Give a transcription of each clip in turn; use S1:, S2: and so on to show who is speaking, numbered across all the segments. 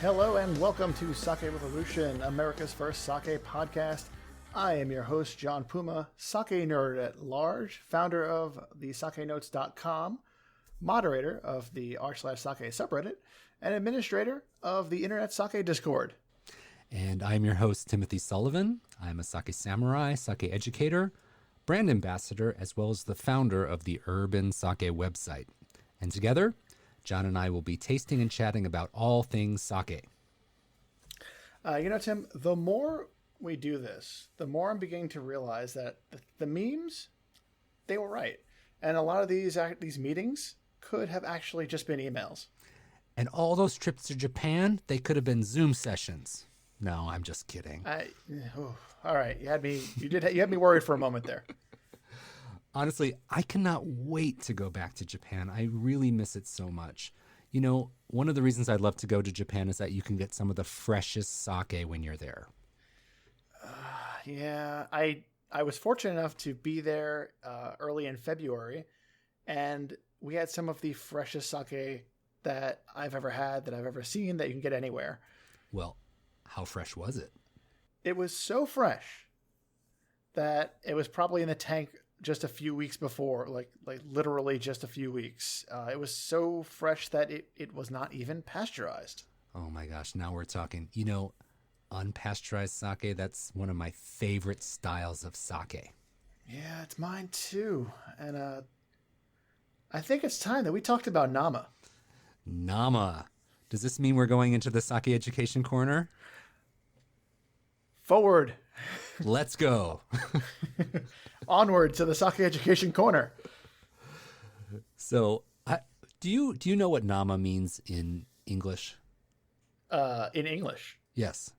S1: Hello and welcome to Sake Revolution, America's first sake podcast. I am your host, John Puma, sake nerd at large, founder of the sakenotes.com, moderator of the r/sake subreddit, and administrator of the Internet Sake Discord.
S2: And I'm your host, Timothy Sullivan. I'm a sake samurai, sake educator, brand ambassador, as well as the founder of the Urban Sake website. And together, John and I will be tasting and chatting about all things sake.
S1: Tim, the more we do this, the more I'm beginning to realize that the memes, they were right. And a lot of these meetings could have actually just been emails.
S2: And all those trips to Japan, they could have been Zoom sessions. No, I'm just kidding.
S1: All right, you had me worried for a moment there.
S2: Honestly, I cannot wait to go back to Japan. I really miss it so much. You know, one of the reasons I'd love to go to Japan is that you can get some of the freshest sake when you're there.
S1: I was fortunate enough to be there early in February, and we had some of the freshest sake that I've ever had, that I've ever seen, that you can get anywhere.
S2: Well, how fresh was it?
S1: It was so fresh that it was probably in the tank just a few weeks before, like literally just a few weeks. It was so fresh that it was not even pasteurized.
S2: Oh my gosh, now we're talking. You know, unpasteurized sake, that's one of my favorite styles of sake.
S1: Yeah, it's mine too. And I think it's time that we talked about Nama.
S2: Nama. Does this mean we're going into the sake education corner?
S1: Forward.
S2: Let's go.
S1: Onward to the sake education corner.
S2: So, do you know what Nama means in English?
S1: In English?
S2: Yes.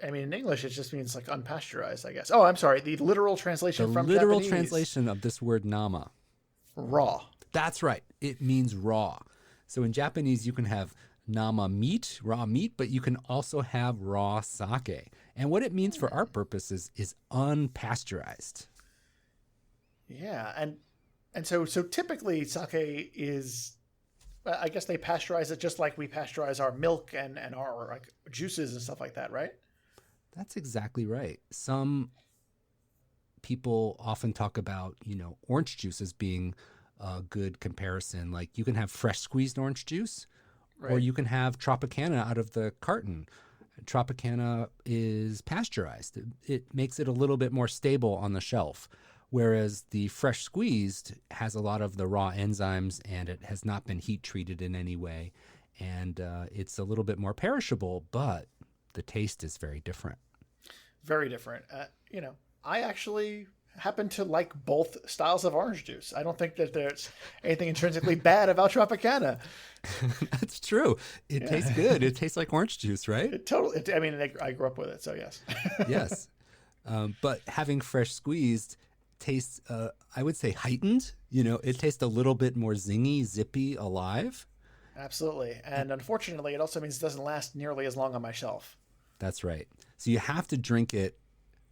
S1: In English, it just means like unpasteurized, I guess. Oh, I'm sorry. The literal translation from
S2: literal
S1: Japanese.
S2: Translation of this word Nama.
S1: Raw.
S2: That's right. It means raw. So in Japanese, you can have Nama meat, raw meat, but you can also have raw sake. And what it means for our purposes is unpasteurized.
S1: Yeah, and so typically sake is, I guess they pasteurize it just like we pasteurize our milk and our like juices and stuff like that, right?
S2: That's exactly right. Some people often talk about, orange juice as being a good comparison. Like you can have fresh squeezed orange juice, right, or you can have Tropicana out of the carton. Tropicana is pasteurized. It makes it a little bit more stable on the shelf, whereas the fresh squeezed has a lot of the raw enzymes and it has not been heat treated in any way. And it's a little bit more perishable, but the taste is very different.
S1: Very different. I actually happen to like both styles of orange juice. I don't think that there's anything intrinsically bad about Tropicana.
S2: That's true. It tastes good. It tastes like orange juice, right?
S1: I grew up with it, so yes.
S2: Yes. But having fresh squeezed tastes, I would say, heightened. It tastes a little bit more zingy, zippy, alive.
S1: Absolutely. And unfortunately, it also means it doesn't last nearly as long on my shelf.
S2: That's right. So you have to drink it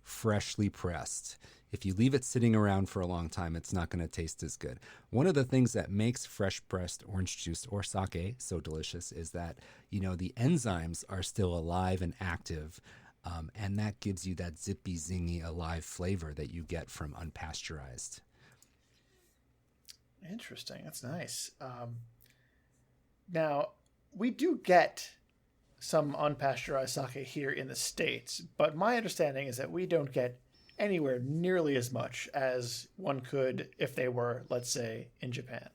S2: freshly pressed. If you leave it sitting around for a long time, it's not going to taste as good. One of the things that makes fresh pressed orange juice or sake so delicious is that, the enzymes are still alive and active. And that gives you that zippy, zingy, alive flavor that you get from unpasteurized.
S1: Interesting. That's nice. Now, we do get some unpasteurized sake here in the States, but my understanding is that we don't get anywhere nearly as much as one could if they were, let's say, in Japan.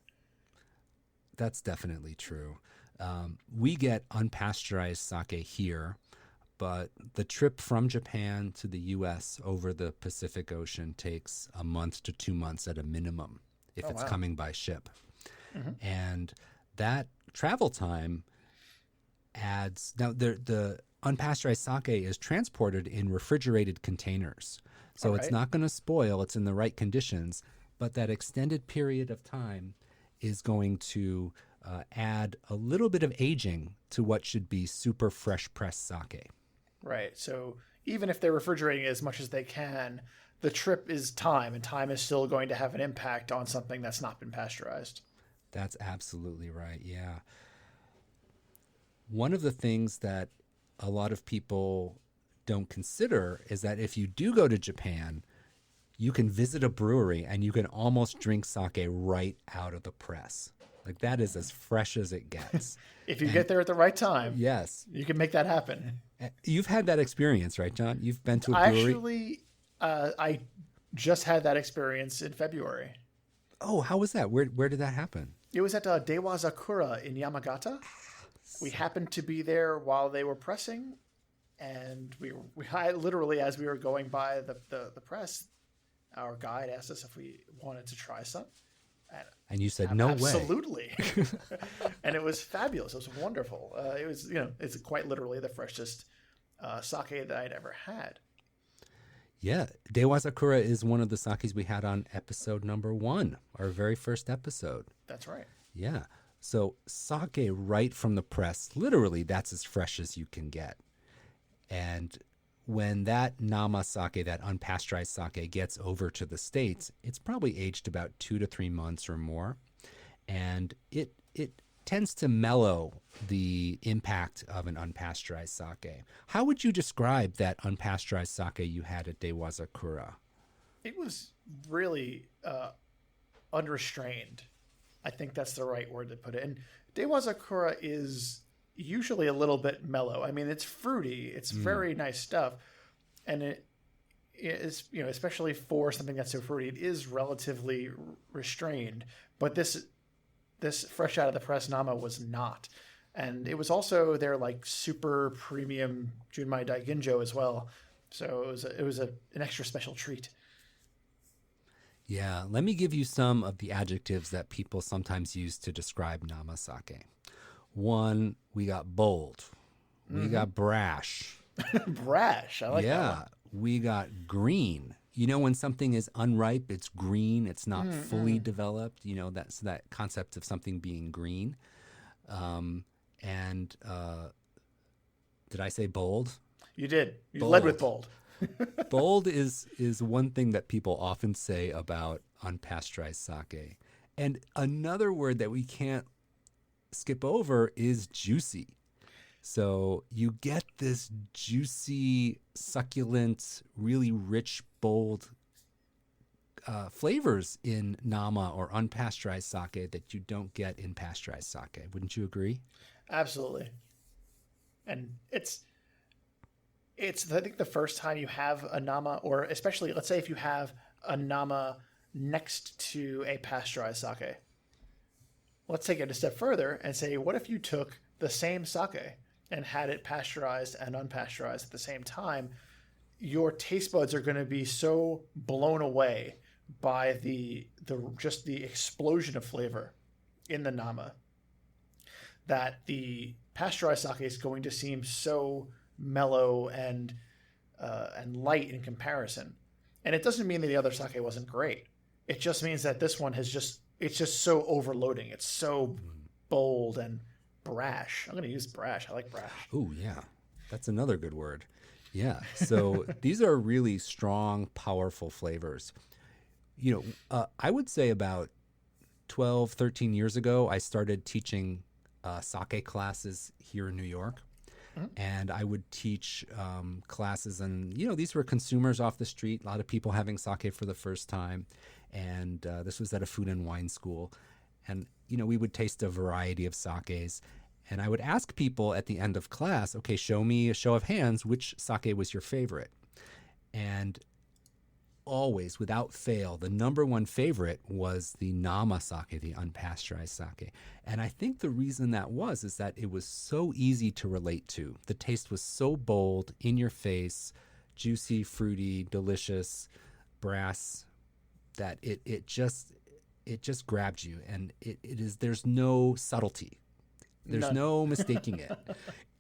S2: That's definitely true. We get unpasteurized sake here, but the trip from Japan to the U.S. over the Pacific Ocean takes a month to 2 months at a minimum if it's coming by ship. Mm-hmm. And that travel time adds... Now, the unpasteurized sake is transported in refrigerated containers. So it's not going to spoil. It's in the right conditions. But that extended period of time is going to add a little bit of aging to what should be super fresh pressed sake.
S1: Right. So even if they're refrigerating as much as they can, the trip is time, and time is still going to have an impact on something that's not been pasteurized.
S2: That's absolutely right. Yeah. one of the things that a lot of people don't consider is that if you do go to Japan, you can visit a brewery and you can almost drink sake right out of the press. Like that is as fresh as it gets.
S1: If you get there at the right time,
S2: yes,
S1: you can make that happen.
S2: You've had that experience, right, John? You've been to a brewery?
S1: Actually, I just had that experience in February.
S2: Oh, how was that? Where did that happen?
S1: It was at Dewazakura in Yamagata. We happened to be there while they were pressing, and I literally, as we were going by the press, our guide asked us if we wanted to try some.
S2: And you said, no way.
S1: Absolutely. And it was fabulous. It was wonderful. It was, it's quite literally the freshest sake that I'd ever had.
S2: Yeah. Dewazakura is one of the sakes we had on episode number 1, our very first episode.
S1: That's right.
S2: Yeah. So sake right from the press, literally that's as fresh as you can get. And when that nama sake, that unpasteurized sake, gets over to the States, it's probably aged about 2 to 3 months or more. And it tends to mellow the impact of an unpasteurized sake. How would you describe that unpasteurized sake you had at Dewazakura?
S1: It was really unrestrained. I think that's the right word to put it. And Dewazakura is usually a little bit mellow. I mean, it's fruity. It's very nice stuff. And it is, especially for something that's so fruity, it is relatively restrained. But this fresh out of the press nama was not. And it was also their like super premium Junmai Daiginjo as well. So it was an extra special treat.
S2: Yeah, let me give you some of the adjectives that people sometimes use to describe nama sake. 1, we got bold. We got brash.
S1: Brash, I like that one.
S2: Yeah, we got green. When something is unripe, it's green. It's not fully developed. That's that concept of something being green. And did I say bold?
S1: You did. You
S2: Bold.
S1: led with bold.
S2: Bold is one thing that people often say about unpasteurized sake. And another word that we can't skip over is juicy. So you get this juicy, succulent, really rich, bold flavors in nama or unpasteurized sake that you don't get in pasteurized sake. Wouldn't you agree?
S1: Absolutely. And it's I think the first time you have a nama, or especially let's say if you have a nama next to a pasteurized sake. Let's take it a step further and say, what if you took the same sake and had it pasteurized and unpasteurized at the same time? Your taste buds are going to be so blown away by the explosion of flavor in the nama that the pasteurized sake is going to seem so mellow and light in comparison. And it doesn't mean that the other sake wasn't great. It just means that this one it's just so overloading. It's so bold and brash. I'm going to use brash. I like brash.
S2: Oh, yeah. That's another good word. Yeah. So these are really strong, powerful flavors. I would say about 12, 13 years ago, I started teaching sake classes here in New York. And I would teach classes, and these were consumers off the street, a lot of people having sake for the first time. And this was at a food and wine school. And, we would taste a variety of sakes. And I would ask people at the end of class, okay, show me a show of hands, which sake was your favorite? And always, without fail, the number one favorite was the nama sake, the unpasteurized sake. And I think the reason that is that it was so easy to relate to. The taste was so bold, in your face, juicy, fruity, delicious, brass, that it just grabbed you. And there's no subtlety. There's no mistaking it.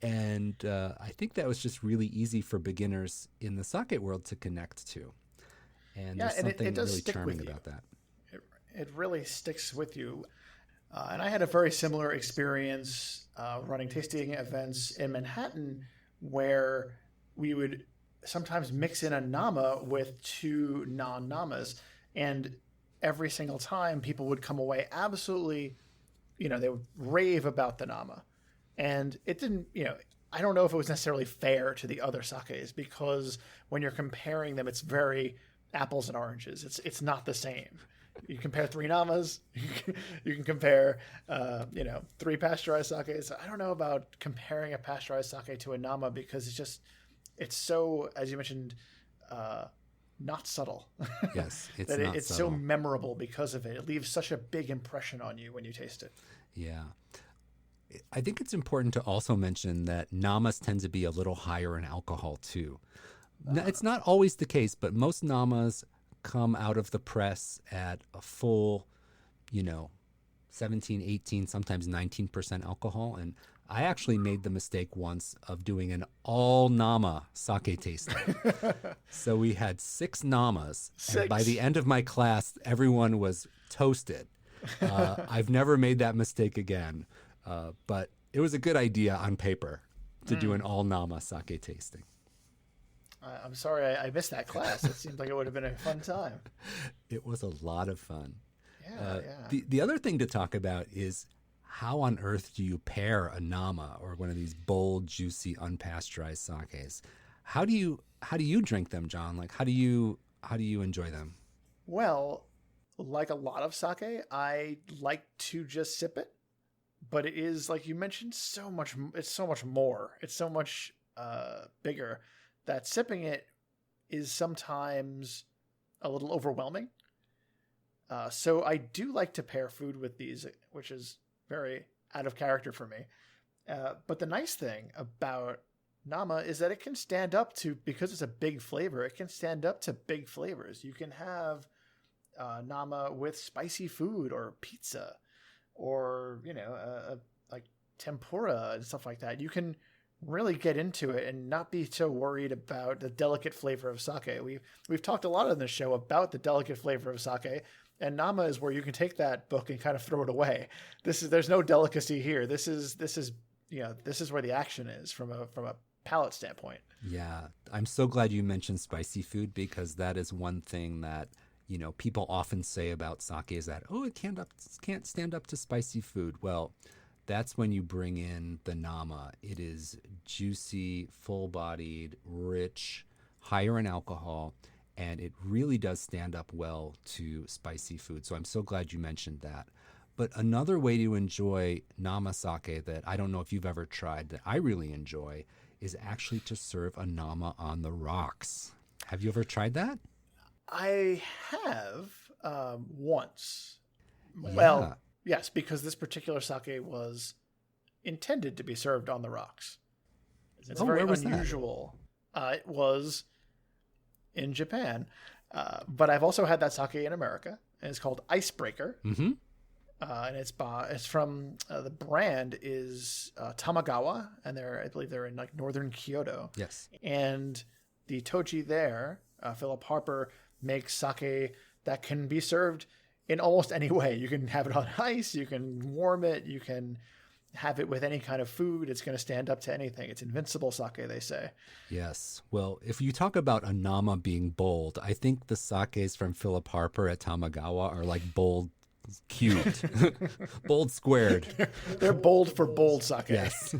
S2: And I think that was just really easy for beginners in the sake world to connect to. And there's something
S1: it does
S2: really
S1: stick
S2: charming
S1: with you.
S2: about that.
S1: It really sticks with you. And I had a very similar experience running tasting events in Manhattan, where we would sometimes mix in a nama with 2 non-namas. And every single time people would come away absolutely, they would rave about the nama. And it didn't, I don't know if it was necessarily fair to the other sakes because when you're comparing them, it's very apples and oranges. It's not the same. You compare three namas, you can compare, three pasteurized sakes. I don't know about comparing a pasteurized sake to a nama because it's so, as you mentioned, not subtle.
S2: Yes, it's
S1: that
S2: not
S1: it's
S2: subtle.
S1: so memorable because of it. It leaves such a big impression on you when you taste it.
S2: Yeah. I think it's important to also mention that namas tend to be a little higher in alcohol too. It's not always the case, but most namas come out of the press at a full, 17, 18, sometimes 19% alcohol. And I actually made the mistake once of doing an all nama sake tasting. So we had 6 namas. And by the end of my class, everyone was toasted. I've never made that mistake again. But it was a good idea on paper to do an all nama sake tasting.
S1: I'm sorry I missed that class. It seemed like it would have been a fun time.
S2: It was a lot of fun.
S1: Yeah.
S2: The other thing to talk about is how on earth do you pair a nama or one of these bold, juicy, unpasteurized sakes? How do you drink them, John? Like how do you enjoy them?
S1: Well, like a lot of sake, I like to just sip it, but it is like you mentioned it's so much more. It's so much bigger that sipping it is sometimes a little overwhelming. So I do like to pair food with these, which is very out of character for me. But the nice thing about nama is that it can stand up to, because it's a big flavor, it can stand up to big flavors. You can have nama with spicy food or pizza or, like tempura and stuff like that. You can really get into it and not be so worried about the delicate flavor of sake. We've talked a lot on this show about the delicate flavor of sake, and nama is where you can take that book and kind of throw it away. There's no delicacy here. This is where the action is from a palate standpoint.
S2: Yeah, I'm so glad you mentioned spicy food because that is one thing that people often say about sake is that it can't stand up to spicy food. Well, that's when you bring in the nama. It is juicy, full-bodied, rich, higher in alcohol, and it really does stand up well to spicy food. So I'm so glad you mentioned that. But another way to enjoy nama sake that I don't know if you've ever tried that I really enjoy is actually to serve a nama on the rocks. Have you ever tried that?
S1: I have once.
S2: Yeah.
S1: Well, yes, because this particular sake was intended to be served on the rocks. It's very unusual. It was in Japan, but I've also had that sake in America, and it's called Icebreaker.
S2: Mm-hmm.
S1: And it's from the brand is Tamagawa, and I believe they're in like northern Kyoto.
S2: Yes.
S1: And the toji there, Philip Harper, makes sake that can be served in almost any way. You can have it on ice, you can warm it, you can have it with any kind of food. It's going to stand up to anything. It's invincible sake, they say.
S2: Yes. Well, if you talk about a nama being bold, I think the sakes from Philip Harper at Tamagawa are like bold cubed, bold squared.
S1: They're bold for bold sake.
S2: Yes.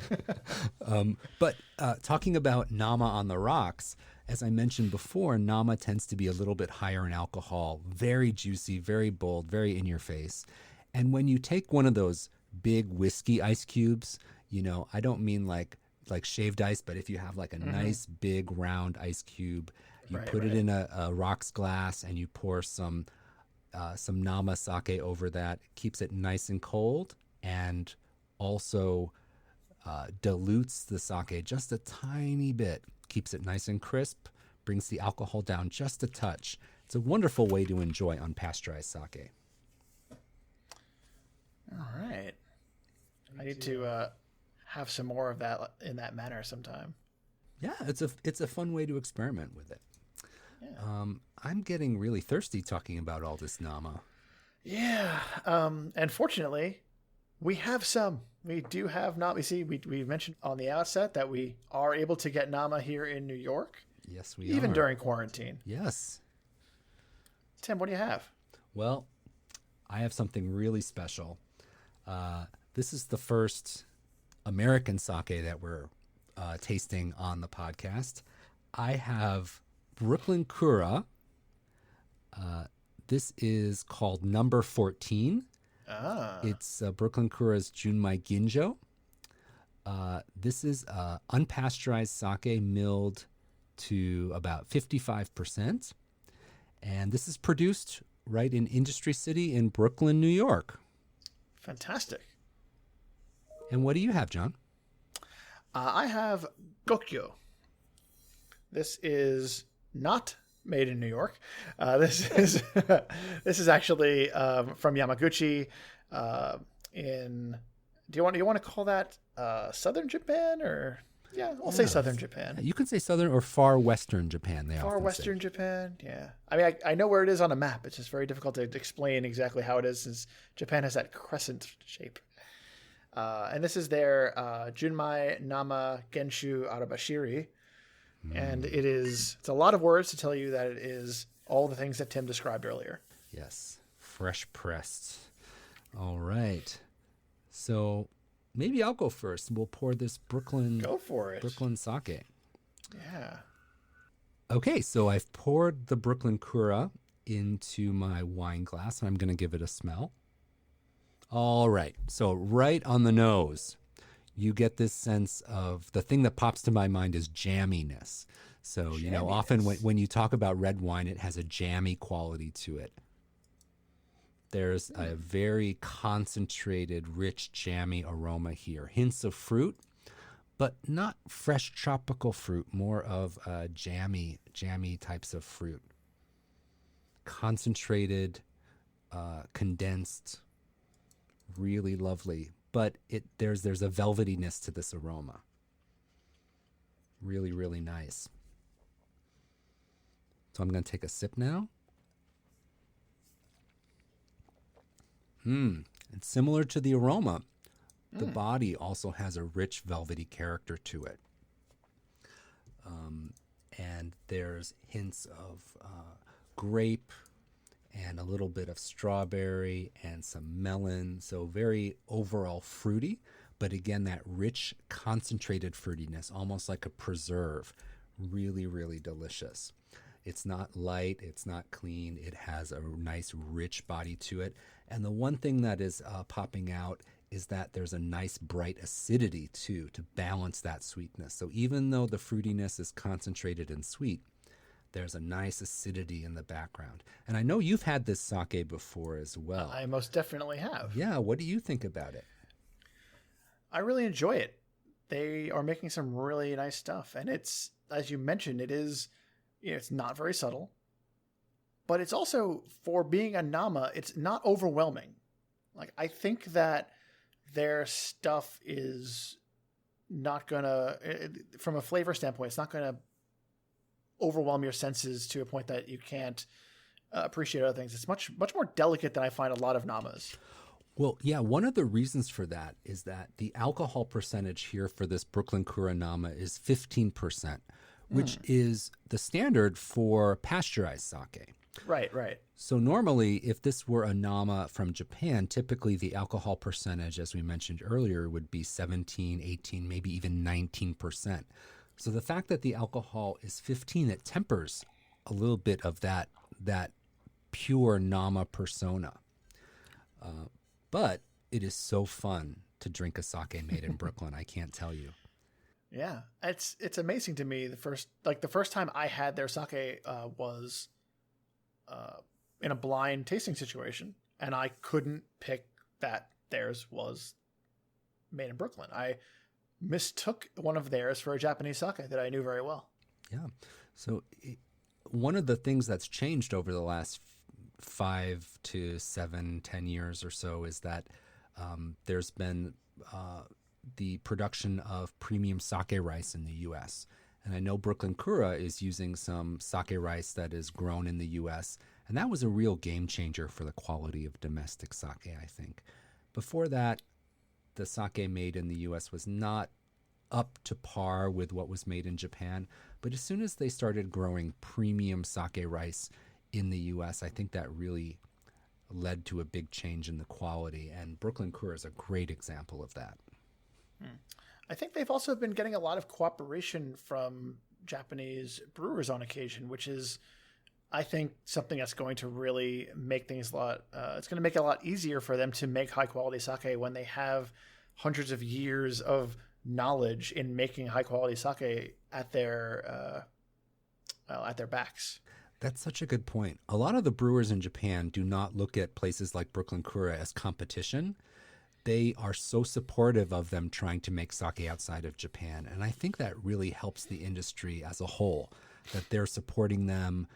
S2: But talking about nama on the rocks, as I mentioned before, nama tends to be a little bit higher in alcohol, very juicy, very bold, very in your face. And when you take one of those big whiskey ice cubes, I don't mean like shaved ice, but if you have like a nice big round ice cube, you put it in a rocks glass and you pour some nama sake over that. It keeps it nice and cold and also dilutes the sake just a tiny bit. Keeps it nice and crisp, brings the alcohol down just a touch. It's a wonderful way to enjoy unpasteurized sake.
S1: All right. I need to have some more of that in that manner sometime.
S2: Yeah, it's a fun way to experiment with it.
S1: Yeah.
S2: I'm getting really thirsty talking about all this nama.
S1: Yeah. And fortunately, we have some. We do have nama. You see, we mentioned on the outset that we are able to get nama here in New York.
S2: Yes, we
S1: even
S2: are.
S1: during quarantine.
S2: Yes.
S1: Tim, what do you have?
S2: Well, I have something really special. This is the first American sake that we're tasting on the podcast. I have Brooklyn Kura. This is called number 14. It's Brooklyn Kura's Junmai Ginjo. This is unpasteurized sake milled to about 55%. And this is produced right in Industry City in Brooklyn, New York.
S1: Fantastic.
S2: And what do you have, John?
S1: I have Gokyo. This is not made in New York. This is actually from Yamaguchi in. Do you want to call that southern Japan or? Yeah, I'll say southern Japan.
S2: You can say southern or far western Japan.
S1: Far western Japan, yeah. I mean, I know where it is on a map. It's just very difficult to explain exactly how it is, since Japan has that crescent shape. And this is their Junmai Nama Genshu Arabashiri. And it's a lot of words to tell you that it is all the things that Tim described earlier.
S2: Yes, fresh pressed. All right. So maybe I'll go first. We'll pour this Brooklyn.
S1: Go for it.
S2: Brooklyn sake.
S1: Yeah.
S2: Okay, so I've poured the Brooklyn Kura into my wine glass, and I'm going to give it a smell. All right. So right on the nose, you get this sense of the thing that pops to my mind is jamminess. So, often when you talk about red wine, it has a jammy quality to it. There's a very concentrated, rich, jammy aroma here. Hints of fruit, but not fresh tropical fruit, more of jammy types of fruit. Concentrated, condensed, really lovely. But there's a velvetyness to this aroma. Really, really nice. So I'm going to take a sip now. It's similar to the aroma. The body also has a rich velvety character to it. And there's hints of grape and a little bit of strawberry and some melon. So very overall fruity, but again, that rich concentrated fruitiness, almost like a preserve. Really, really delicious. It's not light, it's not clean. It has a nice rich body to it. And the one thing that is popping out is that there's a nice bright acidity too, to balance that sweetness. So even though the fruitiness is concentrated and sweet, there's a nice acidity in the background. And I know you've had this sake before as well.
S1: I most definitely have.
S2: Yeah, what do you think about it?
S1: I really enjoy it. They are making some really nice stuff. And it's, as you mentioned, it is, it's not very subtle. But it's also, for being a Nama, it's not overwhelming. Like, I think that their stuff is not going to, from a flavor standpoint, it's not going to overwhelm your senses to a point that you can't appreciate other things. It's much more delicate than I find a lot of Namas.
S2: Well, yeah, one of the reasons for that is that the alcohol percentage here for this Brooklyn Kura Nama is 15%, which is the standard for pasteurized sake.
S1: Right.
S2: So normally, if this were a Nama from Japan, typically the alcohol percentage, as we mentioned earlier, would be 17, 18, maybe even 19%. So the fact that the alcohol is 15, it tempers a little bit of that pure Nama persona. But it is so fun to drink a sake made in Brooklyn. I can't tell you.
S1: Yeah, it's amazing to me. The first time I had their sake was in a blind tasting situation, and I couldn't pick that theirs was made in Brooklyn. I mistook one of theirs for a Japanese sake that I knew very well.
S2: Yeah. So one of the things that's changed over the last 5 to 7, 10 years or so is that there's been the production of premium sake rice in the U.S. And I know Brooklyn Kura is using some sake rice that is grown in the U.S., and that was a real game changer for the quality of domestic sake, I think. Before that, the sake made in the U.S. was not up to par with what was made in Japan. But as soon as they started growing premium sake rice in the U.S., I think that really led to a big change in the quality. And Brooklyn Kura is a great example of that.
S1: I think they've also been getting a lot of cooperation from Japanese brewers on occasion, which is, I think, something that's going to really make things a lot. It's going to make it a lot easier for them to make high quality sake when they have hundreds of years of knowledge in making high quality sake at their backs.
S2: That's such a good point. A lot of the brewers in Japan do not look at places like Brooklyn Kura as competition. They are so supportive of them trying to make sake outside of Japan. And I think that really helps the industry as a whole, that they're supporting them,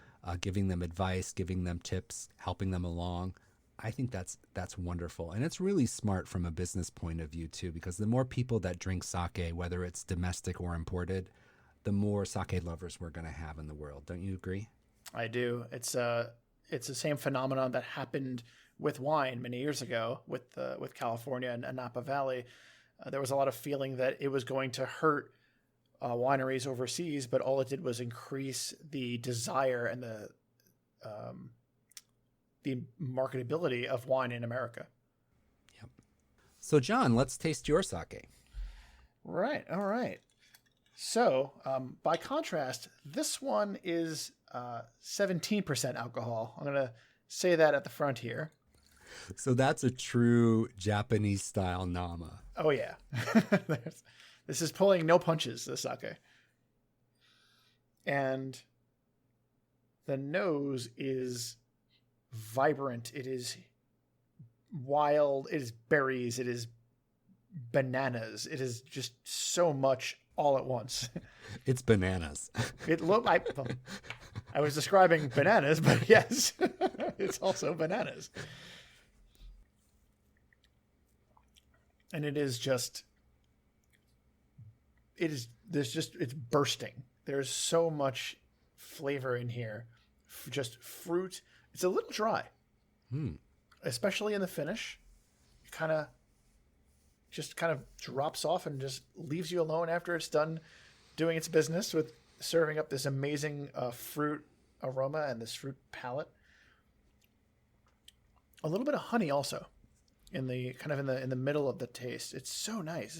S2: giving them advice, giving them tips, helping them along. I think that's wonderful. And it's really smart from a business point of view, too, because the more people that drink sake, whether it's domestic or imported, the more sake lovers we're going to have in the world. Don't you agree?
S1: I do. It's the same phenomenon that happened with wine many years ago with California and Napa Valley. There was a lot of feeling that it was going to hurt wineries overseas, but all it did was increase the desire and the marketability of wine in America.
S2: Yep. So, John, let's taste your sake.
S1: Right. All right. So, by contrast, this one is 17% alcohol. I'm going to say that at the front here.
S2: So that's a true Japanese style nama.
S1: Oh, yeah. This is pulling no punches, the sake. And the nose is vibrant. It is wild. It is berries. It is bananas. It is just so much all at once.
S2: It's bananas.
S1: I was describing bananas, but yes, it's also bananas. And it's bursting. There's so much flavor in here. Just fruit. It's a little dry, especially in the finish. It kind of drops off and just leaves you alone after it's done doing its business with serving up this amazing fruit aroma and this fruit palette. A little bit of honey also in the middle of the taste. It's so nice.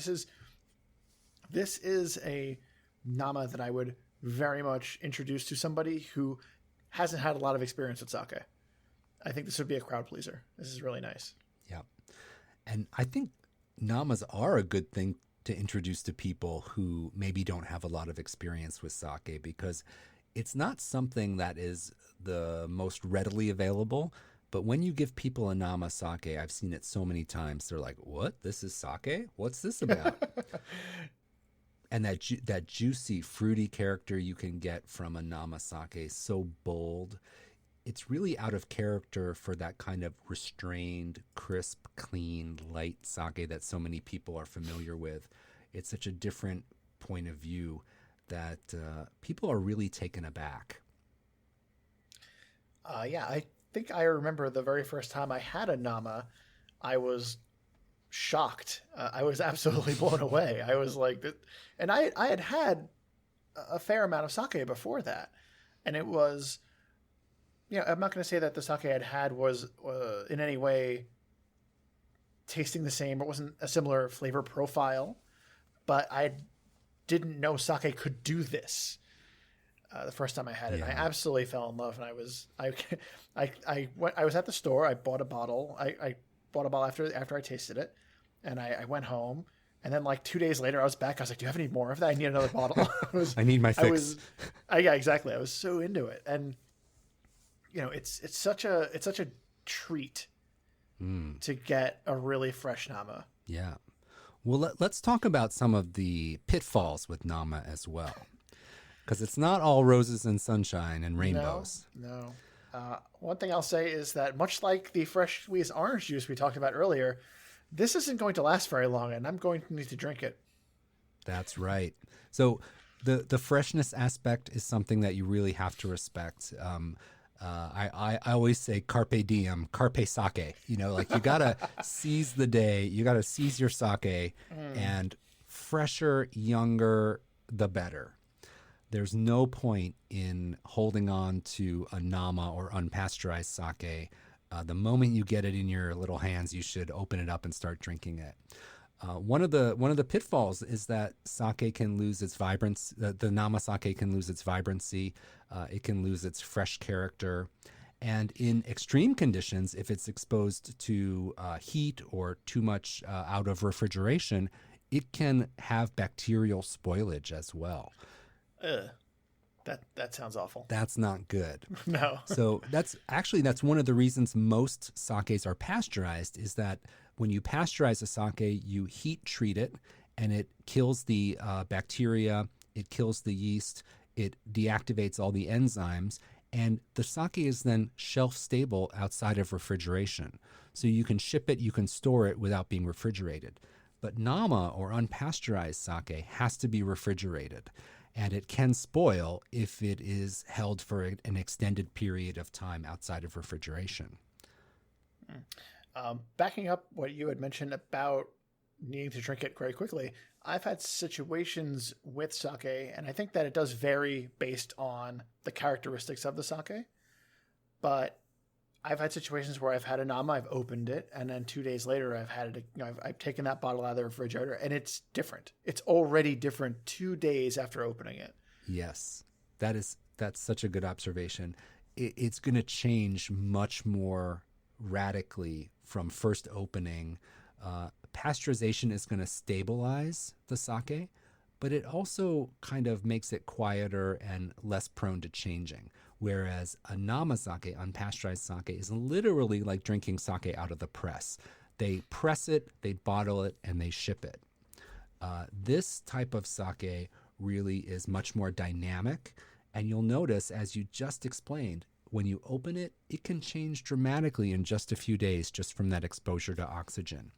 S1: This is a nama that I would very much introduce to somebody who hasn't had a lot of experience with sake. I think this would be a crowd pleaser. This is really nice.
S2: Yeah. And I think namas are a good thing to introduce to people who maybe don't have a lot of experience with sake, because it's not something that is the most readily available. But when you give people a nama sake, I've seen it so many times, they're like, what? This is sake? What's this about? And that juicy, fruity character you can get from a nama sake is so bold. It's really out of character for that kind of restrained, crisp, clean, light sake that so many people are familiar with. It's such a different point of view that people are really taken aback.
S1: Yeah, I think I remember the very first time I had a nama, I was shocked. I was absolutely blown away. I was like, and I had a fair amount of sake before that. And it was, I'm not going to say that the sake I'd had was in any way tasting the same. It wasn't a similar flavor profile, but I didn't know sake could do this. The first time I had it, I absolutely fell in love, and I was at the store. I bought a bottle. I bought a bottle after I tasted it, and I went home. And then like 2 days later, I was back. I was like, "Do you have any more of that? I need another bottle."
S2: I need my fix.
S1: Yeah, exactly. I was so into it, and it's such a treat to get a really fresh nama.
S2: Yeah. Well, let's talk about some of the pitfalls with nama as well. Because it's not all roses and sunshine and rainbows.
S1: No. One thing I'll say is that much like the fresh squeezed orange juice we talked about earlier, this isn't going to last very long, and I'm going to need to drink it.
S2: That's right. So the freshness aspect is something that you really have to respect. I always say carpe diem, carpe sake. You got to seize the day. You got to seize your sake, and fresher, younger, the better. There's no point in holding on to a nama or unpasteurized sake. The moment you get it in your little hands, you should open it up and start drinking it. One of the pitfalls is that sake can lose its vibrance. The nama sake can lose its vibrancy. It can lose its fresh character. And in extreme conditions, if it's exposed to heat or too much out of refrigeration, it can have bacterial spoilage as well.
S1: That sounds awful.
S2: That's not good.
S1: No.
S2: So that's one of the reasons most sakes are pasteurized, is that when you pasteurize a sake, you heat treat it, and it kills the bacteria, it kills the yeast, it deactivates all the enzymes, and the sake is then shelf stable outside of refrigeration. So you can ship it, you can store it without being refrigerated. But nama, or unpasteurized sake, has to be refrigerated, and it can spoil if it is held for an extended period of time outside of refrigeration.
S1: Backing up what you had mentioned about needing to drink it very quickly, I've had situations with sake, and I think that it does vary based on the characteristics of the sake. But I've had situations where I've had a nama, I've opened it, and then 2 days later I've had it. I've taken that bottle out of the refrigerator, and it's different. It's already different 2 days after opening it.
S2: Yes, that's such a good observation. It's going to change much more radically from first opening. Pasteurization is going to stabilize the sake, but it also kind of makes it quieter and less prone to changing. Whereas a nama sake, unpasteurized sake, is literally like drinking sake out of the press. They press it, they bottle it, and they ship it. This type of sake really is much more dynamic, and you'll notice, as you just explained, when you open it, it can change dramatically in just a few days just from that exposure to oxygen.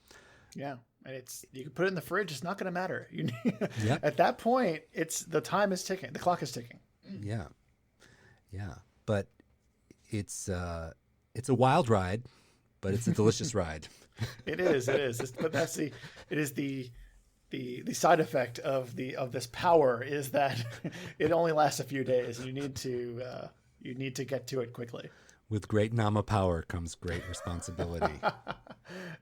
S1: Yeah, and you can put it in the fridge. It's not going to matter.
S2: Yep.
S1: At that point, the time is ticking. The clock is ticking.
S2: Yeah, but it's a wild ride, but it's a delicious ride.
S1: It is. But it is the side effect of this power is that it only lasts a few days. You need to get to it quickly.
S2: With great nama power comes great responsibility.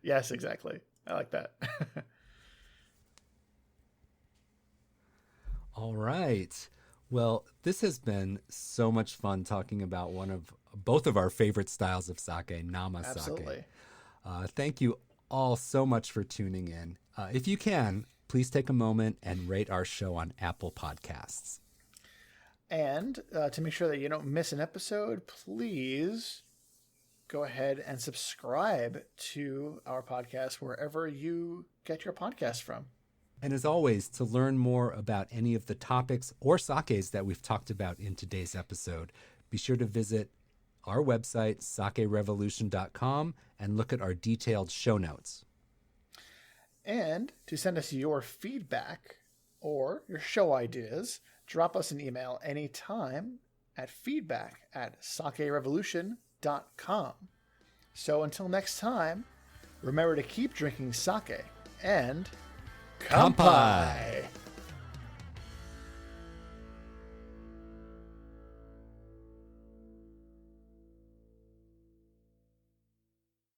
S1: Yes, exactly. I like that.
S2: All right. Well, this has been so much fun talking about both of our favorite styles of sake, nama sake.
S1: Absolutely.
S2: Thank you all so much for tuning in. If you can, please take a moment and rate our show on Apple Podcasts.
S1: And to make sure that you don't miss an episode, please go ahead and subscribe to our podcast wherever you get your podcast from.
S2: And as always, to learn more about any of the topics or sakes that we've talked about in today's episode, be sure to visit our website, sakerevolution.com, and look at our detailed show notes.
S1: And to send us your feedback or your show ideas, drop us an email anytime at feedback@sakerevolution.com. So until next time, remember to keep drinking sake and
S2: Kanpai!